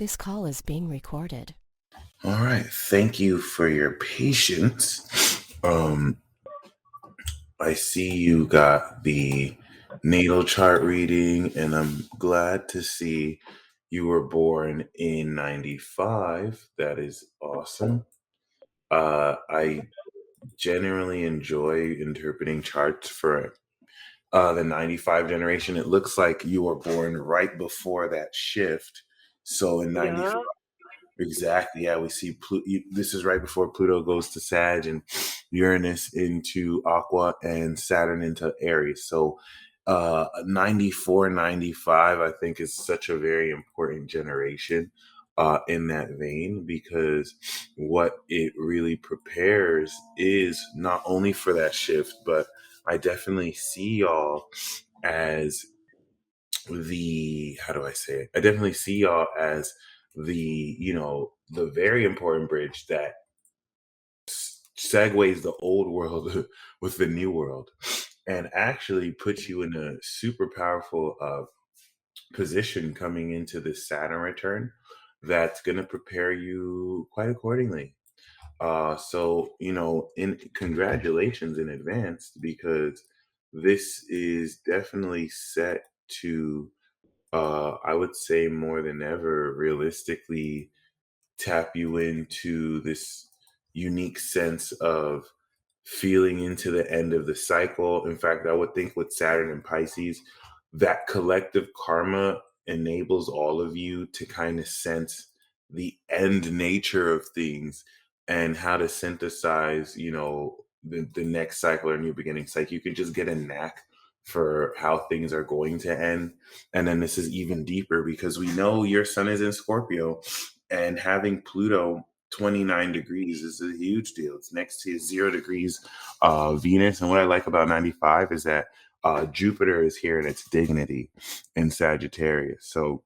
This call is being recorded. All right. Thank you for your patience. I see you got the natal chart reading, and I'm glad to see you were born in 95. That is awesome. I generally enjoy interpreting charts for the 95 generation. It looks like you were born right before that shift. So in 95. Yeah. Exactly. Yeah, we see this is right before Pluto goes to Sag and Uranus into Aqua and Saturn into Aries. So 94, 95, I think is such a very important generation in that vein, because what it really prepares is not only for that shift, but I definitely see y'all as how do I say it? I definitely see y'all as the very important bridge that segues the old world with the new world, and actually puts you in a super powerful position coming into this Saturn return that's going to prepare you quite accordingly. So, in congratulations in advance, because this is definitely set to I would say more than ever, realistically, tap you into this unique sense of feeling into the end of the cycle. In fact, I would think with Saturn and Pisces, that collective karma enables all of you to kind of sense the end nature of things and how to synthesize, the next cycle or new beginnings. Like, you could just get a knack for how things are going to end. And then this is even deeper because we know your sun is in Scorpio, and having Pluto 29 degrees is a huge deal. It's next to 0 degrees Venus. And what I like about 95 is that Jupiter is here in its dignity in Sagittarius. So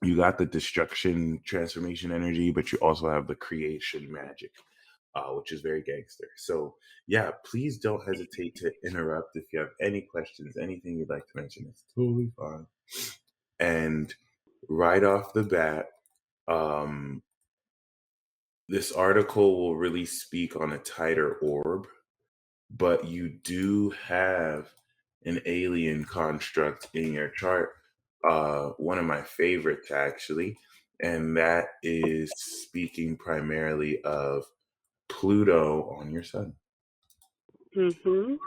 you got the destruction transformation energy, but you also have the creation magic, which is very gangster. So yeah, please don't hesitate to interrupt if you have any questions, anything you'd like to mention. It's totally fine. And right off the bat, um, this article will really speak on a tighter orb, but you do have an alien construct in your chart, one of my favorites actually, and that is speaking primarily of Pluto on your sun. Mhm.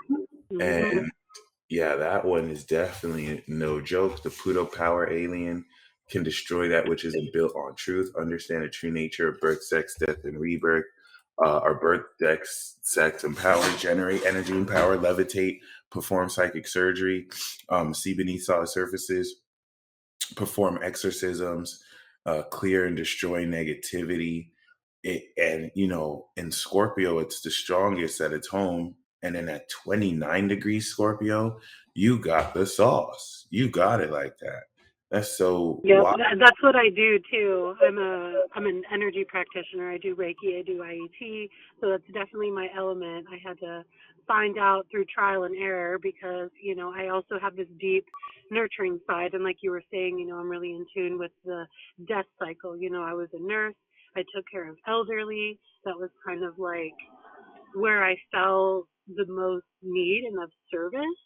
Mhm. And yeah, that one is definitely no joke. The Pluto power alien can destroy that which isn't built on truth, understand the true nature of birth, sex, death, and rebirth. Our birth, sex, and power, generate energy and power, levitate, perform psychic surgery, see beneath solid surfaces, perform exorcisms, clear and destroy negativity. And in Scorpio, it's the strongest at its home. And then at 29 degrees Scorpio, you got the sauce. You got it like that. That's so Yep, wild. that's what I do too. I'm an energy practitioner. I do Reiki, I do IET, so that's definitely my element. I had to find out through trial and error because, I also have this deep nurturing side, and like you were saying, I'm really in tune with the death cycle. I was a nurse. I took care of elderly. That was kind of like where I felt the most need and of service.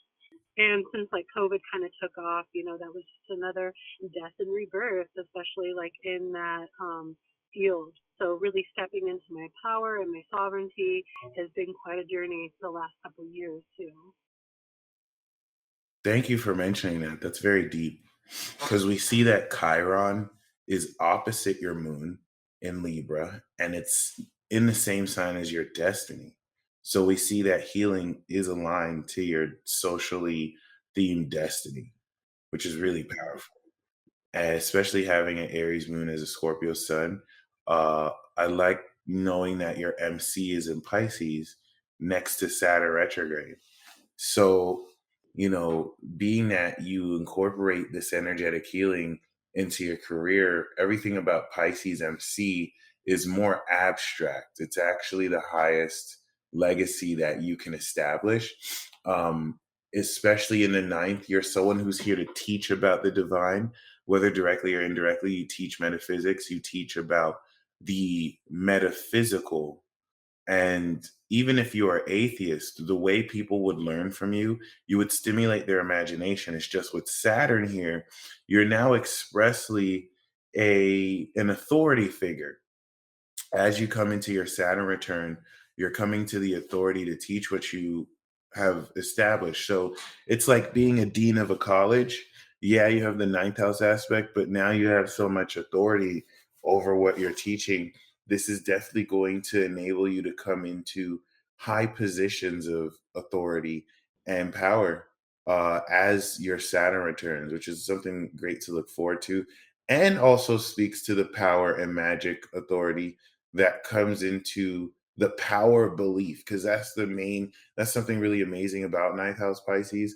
And since like COVID kind of took off, that was just another death and rebirth, especially like in that field. So really stepping into my power and my sovereignty has been quite a journey the last couple of years too. Thank you for mentioning that. That's very deep, because we see that Chiron is opposite your moon in Libra, and it's in the same sign as your destiny. So we see that healing is aligned to your socially themed destiny, which is really powerful. And especially having an Aries moon as a Scorpio sun. I like knowing that your MC is in Pisces next to Saturn retrograde. So, being that you incorporate this energetic healing into your career, everything about Pisces MC is more abstract. It's actually the highest legacy that you can establish. Especially in the ninth, you're someone who's here to teach about the divine, whether directly or indirectly. You teach metaphysics, you teach about the metaphysical. And even if you are atheist, the way people would learn from you, you would stimulate their imagination. It's just with Saturn here, you're now expressly an authority figure. As you come into your Saturn return, you're coming to the authority to teach what you have established. So it's like being a dean of a college. Yeah, you have the ninth house aspect, but now you have so much authority over what you're teaching. This is definitely going to enable you to come into high positions of authority and power as your Saturn returns, which is something great to look forward to. And also speaks to the power and magic authority that comes into the power of belief, because that's something really amazing about ninth house Pisces.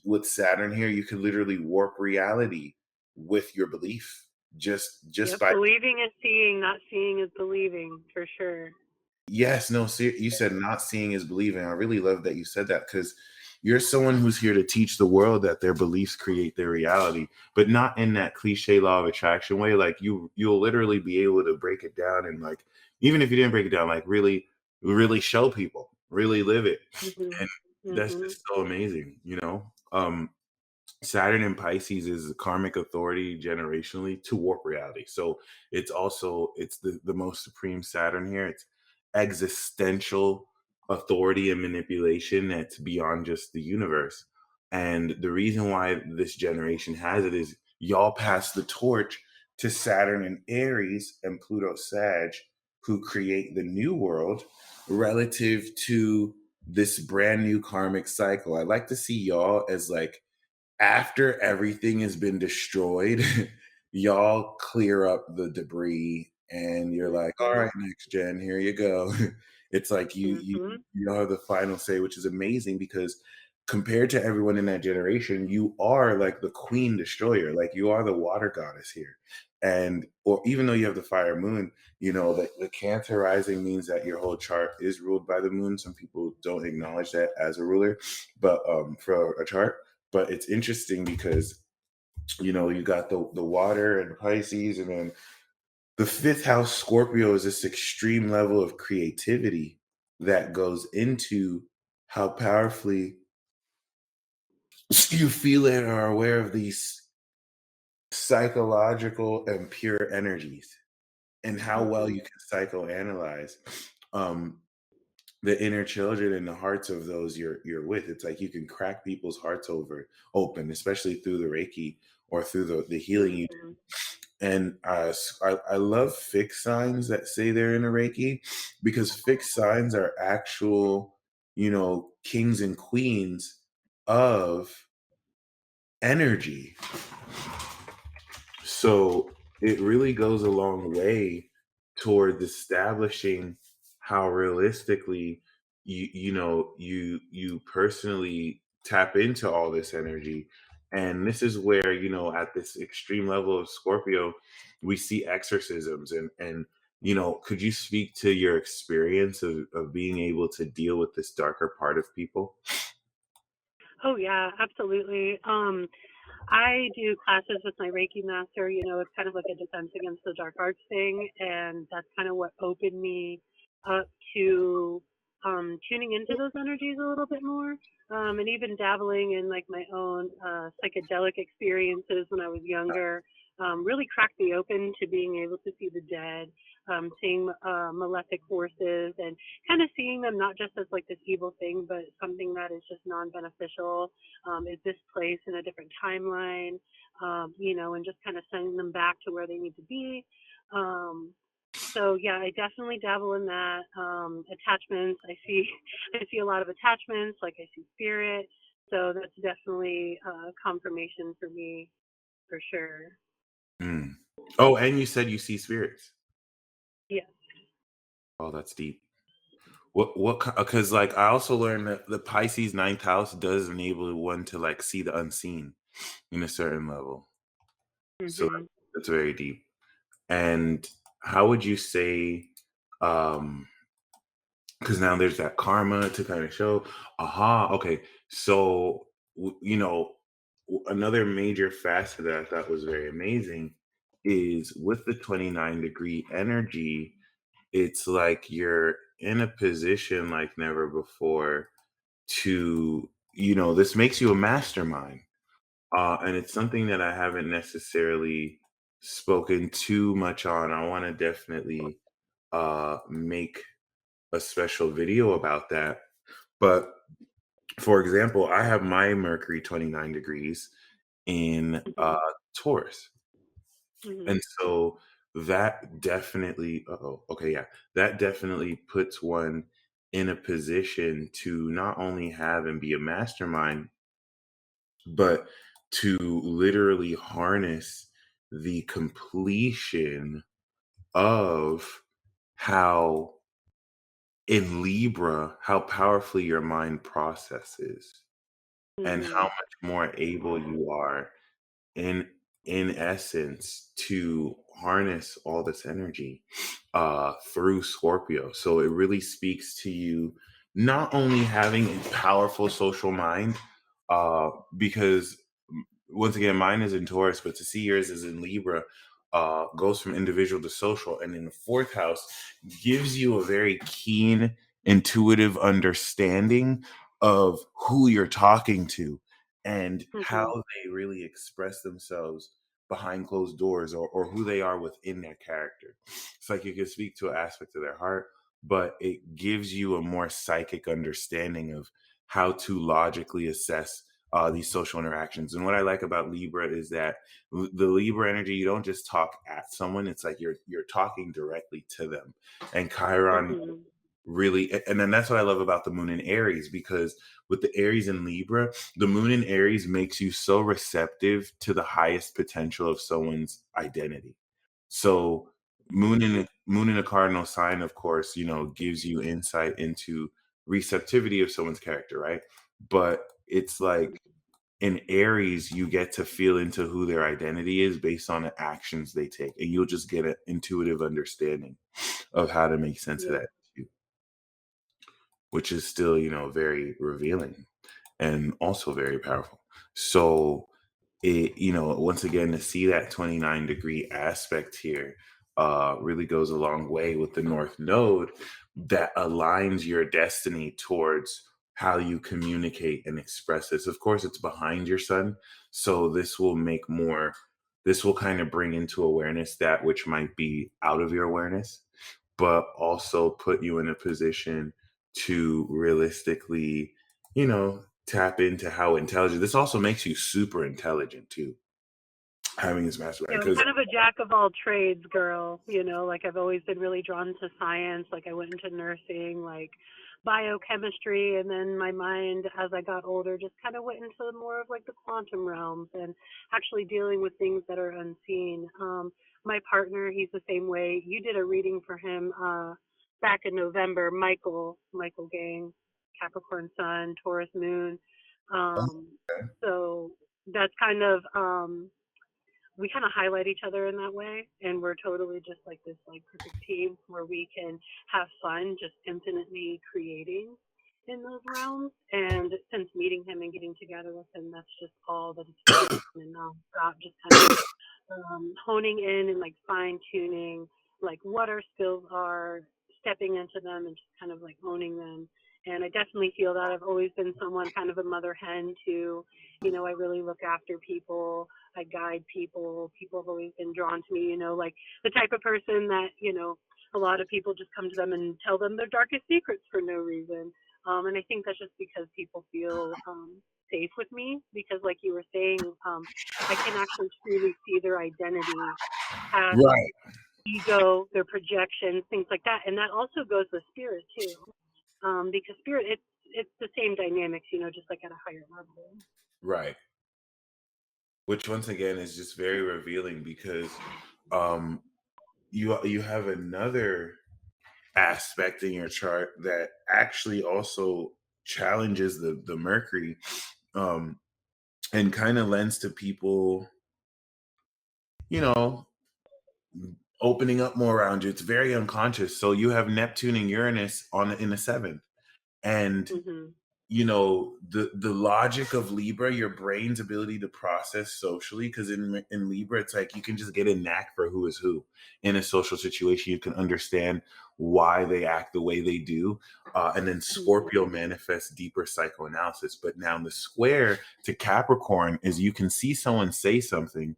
With Saturn here, you could literally warp reality with your belief, just Yep, by. believing is seeing, not seeing is believing, for sure. Yes, no, you said not seeing is believing. I really love that you said that, because you're someone who's here to teach the world that their beliefs create their reality, but not in that cliche law of attraction way. Like you'll literally be able to break it down, and like, even if you didn't break it down, like really show people, really live it. Mhm. And that's Mhm. just so amazing, you know? Saturn in Pisces is a karmic authority generationally to warp reality. So it's the most supreme Saturn here. It's existential authority and manipulation that's beyond just the universe. And the reason why this generation has it is y'all pass the torch to Saturn and Aries and Pluto Sag, who create the new world relative to this brand new karmic cycle. I like to see y'all as like, after everything has been destroyed, y'all clear up the debris and you're like, all Mhm. right, next gen, here you go. It's like Mhm. you have the final say, which is amazing, because compared to everyone in that generation, you are like the queen destroyer, like you are the water goddess here. And or even though you have the fire moon, the Cancer rising means that your whole chart is ruled by the moon. Some people don't acknowledge that as a ruler, but for a chart. But it's interesting because you got the water and Pisces, and then the fifth house Scorpio is this extreme level of creativity that goes into how powerfully you feel it or are aware of these psychological and pure energies, and how well you Mhm. can psychoanalyze um the inner children and the hearts of those you're with. It's like you can crack people's hearts open, especially through the Reiki or through the healing you do. Mhm. And I love fixed signs that say they're in a Reiki, because fixed signs are actual, kings and queens of energy. So it really goes a long way towards establishing how realistically you personally tap into all this energy. And this is where, at this extreme level of Scorpio, we see exorcisms. And could you speak to your experience of being able to deal with this darker part of people? Oh yeah, absolutely. I do classes with my Reiki master. It's kind of like a defense against the dark arts thing, and that's kind of what opened me up to tuning into those energies a little bit more, and even dabbling in like my own psychedelic experiences when I was younger. Really cracked me open to being able to see the dead, seeing malefic forces, and kind of seeing them not just as like this evil thing, but something that is just non-beneficial, is this place in a different timeline, and just kind of sending them back to where they need to be. So yeah, I definitely dabble in that. Attachments, I see, I see a lot of attachments, like I see spirit. So that's definitely confirmation for me, for sure. Mm. Oh, and you said you see spirits. Yes. Oh, that's deep. Because like I also learned that the Pisces ninth house does enable one to like see the unseen in a certain level. So Mhm. that's very deep. And how would you say, um, because now there's that karma to kind of show, aha, okay, so, w- you know, another major facet that I thought was very amazing is with the 29-degree energy, it's like you're in a position like never before to, this makes you a mastermind. And it's something that I haven't necessarily spoken too much on. I want to definitely make a special video about that. But for example, I have my Mercury 29 degrees in Mhm. Taurus. Mhm. And so that definitely, okay, yeah, that definitely puts one in a position to not only have and be a mastermind, but to literally harness the completion of how in Libra, how powerfully your mind processes and how Mhm. much more able you are in essence to harness all this energy through Scorpio. So it really speaks to you not only having a powerful social mind, because once again, mine is in Taurus, but to see yours is in Libra, goes from individual to social. And in the fourth house, gives you a very keen, intuitive understanding of who you're talking to and how Mhm. they really express themselves behind closed doors, or who they are within their character. It's like you can speak to an aspect of their heart, but it gives you a more psychic understanding of how to logically assess these social interactions. And what I like about Libra is that the Libra energy, you don't just talk at someone; it's like you're talking directly to them. And Chiron Mhm. really, and then that's what I love about the Moon in Aries, because with the Aries and Libra, the Moon in Aries makes you so receptive to the highest potential of someone's identity. So Moon in a cardinal sign, of course, gives you insight into receptivity of someone's character, right? But it's like in Aries, you get to feel into who their identity is based on the actions they take, and you'll just get an intuitive understanding of how to make sense of Yeah. that, too, which is still, very revealing and also very powerful. So it, once again, to see that 29-degree aspect here really goes a long way with the North Node that aligns your destiny towards how you communicate and express this. Of course, it's behind your sun. So this will kind of bring into awareness that which might be out of your awareness, but also put you in a position to realistically, tap into how intelligent. This also makes you super intelligent too, having this mastermind. Yeah, I'm Because kind of a jack of all trades girl, like I've always been really drawn to science. Like I went into nursing, like biochemistry, and then my mind as I got older just kind of went into more of like the quantum realms and actually dealing with things that are unseen. My partner, he's the same way. You did a reading for him back in November, Michael Gang, Capricorn Sun, Taurus Moon. Um, so that's we kind of highlight each other in that way, and we're totally just like this like perfect team where we can have fun just infinitely creating in those realms. And since meeting him and getting together with him, that's just all that it's been and nonstop, just kind of honing in and like fine tuning like what our skills are, stepping into them and just kind of like owning them. And I definitely feel that I've always been someone kind of a mother hen too. I really look after people. I guide people. People have always been drawn to me, like the type of person that, a lot of people just come to them and tell them their darkest secrets for no reason. And I think that's just because people feel safe with me because like you were saying, I can actually truly see their identity past right, ego, their projections, things like that. And that also goes with spirit too. Because spirit, it's the same dynamics, just like at a higher level. right, which once again is just very revealing because um, you have another aspect in your chart that actually also challenges the Mercury, um, and kind of lends to people, you know, opening up more around you. It's very unconscious. So you have Neptune and Uranus in the seventh, and Mhm. the logic of Libra, your brain's ability to process socially, because in Libra it's like you can just get a knack for who is who in a social situation. You can understand why they act the way they do. And then Scorpio manifests deeper psychoanalysis. But now the square to Capricorn is you can see someone say something,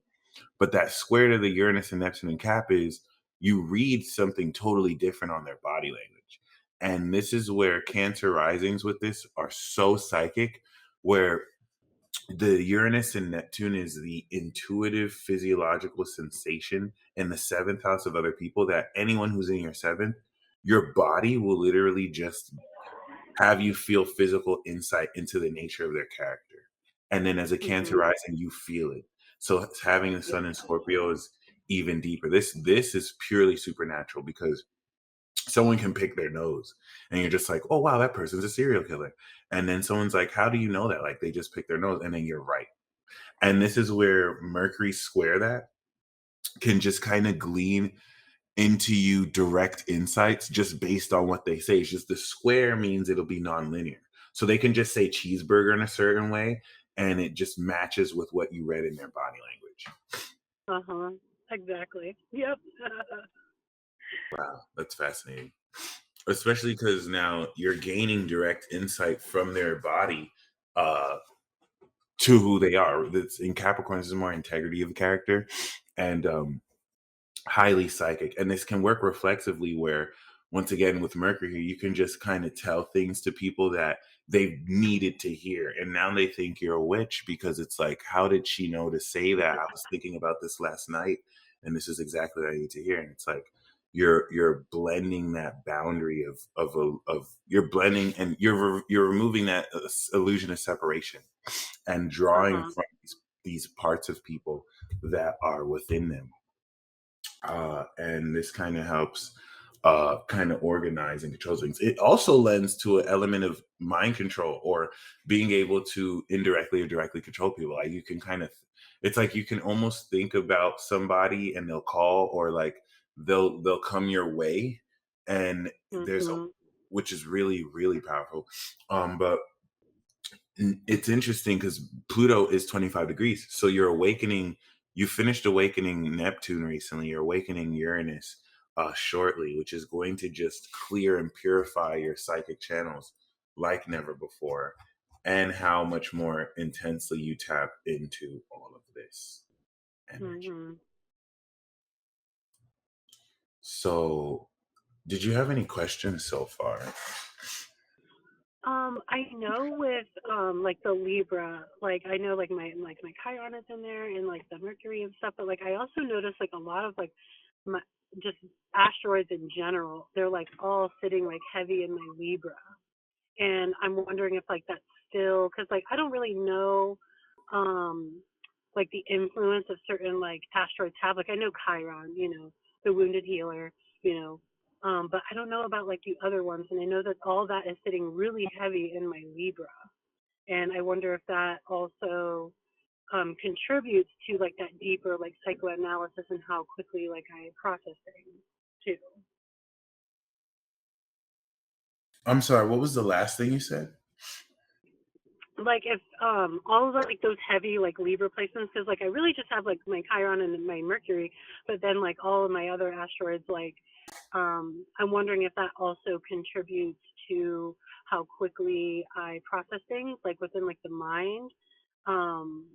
but that square to the Uranus and Neptune and Cap is you read something totally different on their body language. And this is where Cancer risings with this are so psychic, where the Uranus and Neptune is the intuitive physiological sensation in the seventh house of other people, that anyone who's in your seventh, your body will literally just have you feel physical insight into the nature of their character. And then as a Cancer Mm-hmm. rising, you feel it. So having the Sun in Scorpio is even deeper. This is purely supernatural, because someone can pick their nose and you're just like, oh wow, that person's a serial killer. And then someone's like, how do you know that? Like, they just picked their nose, and then you're right. And this is where Mercury square that can just kind of glean into you direct insights just based on what they say. It's just the square means it'll be nonlinear. So they can just say cheeseburger in a certain way, and it just matches with what you read in their body language. Uh-huh. Exactly. Yep. Wow, that's fascinating. Especially because now you're gaining direct insight from their body uh, to who they are. That's in Capricorn, this is more integrity of character, and highly psychic. And this can work reflexively, where once again with Mercury, you can just kind of tell things to people that they needed to hear, and now they think you're a witch, because it's like, how did she know to say that? I was thinking about this last night, and this is exactly what I need to hear. And it's like you're blending that boundary of you're blending, and you're removing that illusion of separation, and drawing Uh-huh. from these parts of people that are within them. And this kind of helps kind of organize and control things. It also lends to an element of mind control, or being able to indirectly or directly control people. Like, you can kind of, it's like you can almost think about somebody and they'll call, or like they'll come your way, and there's a, Mm-hmm. which is really really powerful. But it's interesting because Pluto is 25 degrees. So you're awakening, you finished awakening Neptune recently, you're awakening Uranus shortly, which is going to just clear and purify your psychic channels like never before, and how much more intensely you tap into all of this energy. Mm-hmm. So, did you have any questions so far? I know with like the Libra, like I know like my Chiron is in there and like the Mercury and stuff, but like I also noticed like a lot of like my just asteroids in general, they're like all sitting like heavy in my Libra. And I'm wondering if like that's still because like I don't really know um like the influence of certain like asteroids have like I know Chiron, the wounded healer, you know, but I don't know about like the other ones, and I know that all that is sitting really heavy in my Libra, and I wonder if that also contributes to like that deeper like psychoanalysis and how quickly like I process things too. I'm sorry, what was the last thing you said? Like if all of like those heavy like Libra placements, because like I really just have like my Chiron and my Mercury, but then like all of my other asteroids, like I'm wondering if that also contributes to how quickly I process things like within like the mind, um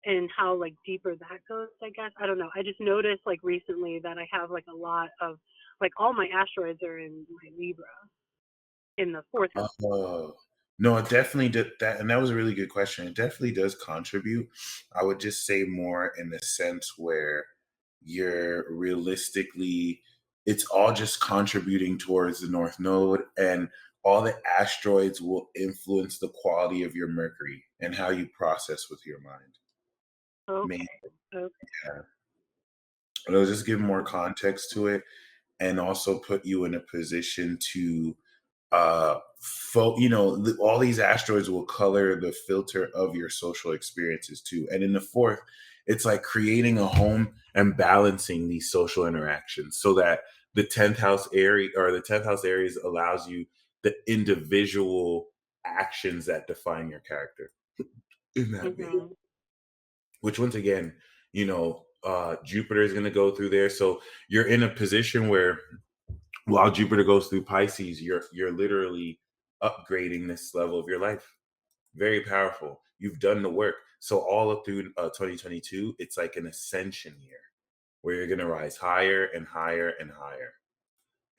and how like deeper that goes, I guess. I don't know, I just noticed like recently that I have like a lot of like all my asteroids are in my Libra in the fourth house. Oh, no, it definitely did that, and that was a really good question. It definitely does contribute. I would just say more in the sense where you're realistically, it's all just contributing towards the North Node, and all the asteroids will influence the quality of your Mercury and how you process with your mind. Okay. Man, Okay. yeah. It'll just give more context to it, and also put you in a position to all these asteroids will color the filter of your social experiences too. And in the fourth, it's like creating a home and balancing these social interactions, so that the 10th house area, or the 10th house areas, allows you the individual actions that define your character in that vein. Mhm. Which once again, Jupiter is going to go through there. So you're in a position where while Jupiter goes through Pisces, you're literally upgrading this level of your life. Very powerful. You've done the work. So all up through 2022, it's like an ascension year where you're going to rise higher and higher and higher.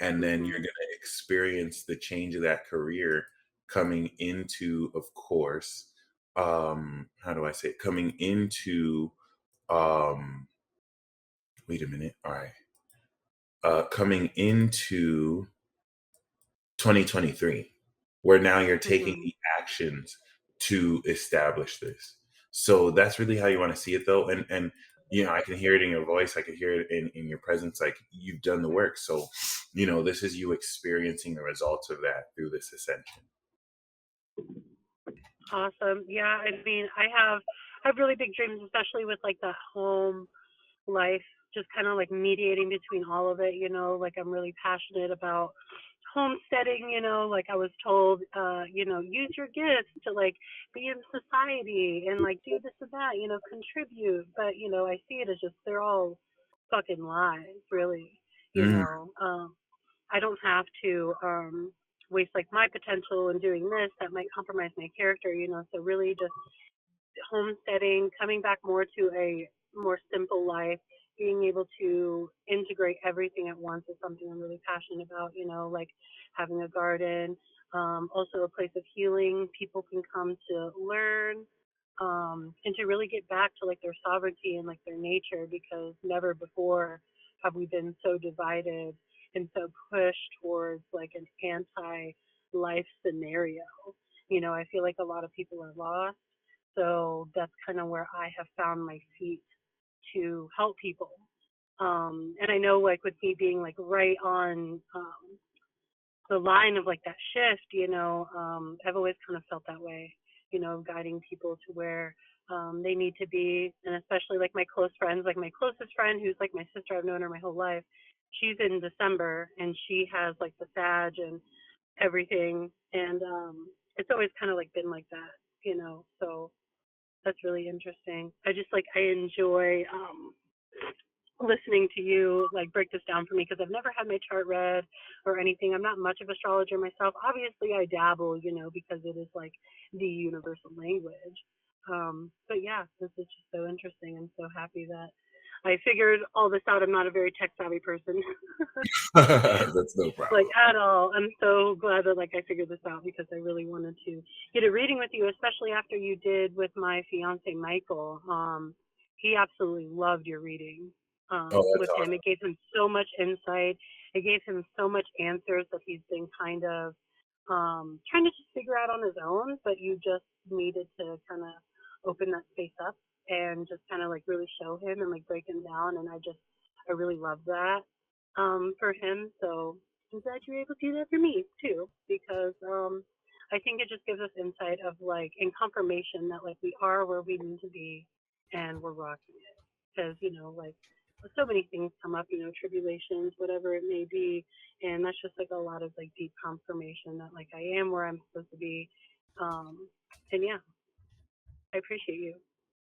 And then you're going Mhm. to experience the change of that career coming into, of course, how do I say it? Coming into, um, wait a minute. All right. Coming into 2023, where now you're taking Mhm. the actions to establish this. So that's really how you want to see it, though. And I can hear it in your voice. I can hear it in your presence. Like, you've done the work. So, this is you experiencing the results of that through this ascension. Awesome. Yeah, I mean, I have really big dreams, especially with like the home life, just kind of like mediating between all of it, like I'm really passionate about homesteading, like I was told, use your gifts to like be in society and like do this and that, contribute. But, I see it as just they're all fucking lies, really. You Mm, know. I don't have to waste like my potential in doing this that might compromise my character, so really just homesteading, coming back more to a more simple life, being able to integrate everything at once is something I'm really passionate about, like having a garden, also a place of healing. People can come to learn, and to really get back to like their sovereignty and like their nature, because never before have we been so divided and so pushed towards like an anti life scenario. I feel like a lot of people are lost, so that's kind of where I have found my feet to help people. And I know, like, with me being like right on the line of like that shift, I've always kind of felt that way, guiding people to where they need to be. And especially like my close friends, like my closest friend, who's like my sister, I've known her my whole life. She's in December and she has like the Sag and everything. And it's always kind of like been like that, so that's really interesting. I just like I enjoy listening to you like break this down for me, because I've never had my chart read or anything. I'm not much of an astrologer myself. Obviously, I dabble, because it is like the universal language. But yeah, this is just so interesting. I'm so happy that I figured all this out. I'm not a very tech savvy person. that's no Like problem. at all. I'm so glad that like I figured this out, because I really wanted to get a reading with you, especially after you did with my fiance Michael. He absolutely loved your reading. Oh, that's With him, awesome. it gave him so much insight. It gave him so much answers that he's been kind of trying to just figure out on his own. But you just needed to kind of open that space up and just kind of like really show him and like break him down. And I really love that for him. So I'm glad you were able to do that for me too, because I think it just gives us insight of like and confirmation that like we are where we need to be and we're rocking it. Because like so many things come up, tribulations, whatever it may be, and that's just like a lot of like deep confirmation that like I am where I'm supposed to be. Um, and yeah, I appreciate you.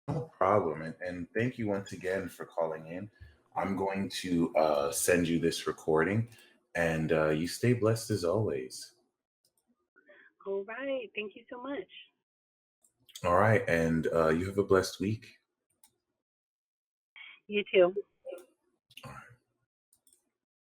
No problem. And thank you once again for calling in. I'm going to send you this recording, and you stay blessed as always. All right, thank you so much. All right. And you have a blessed week. You too.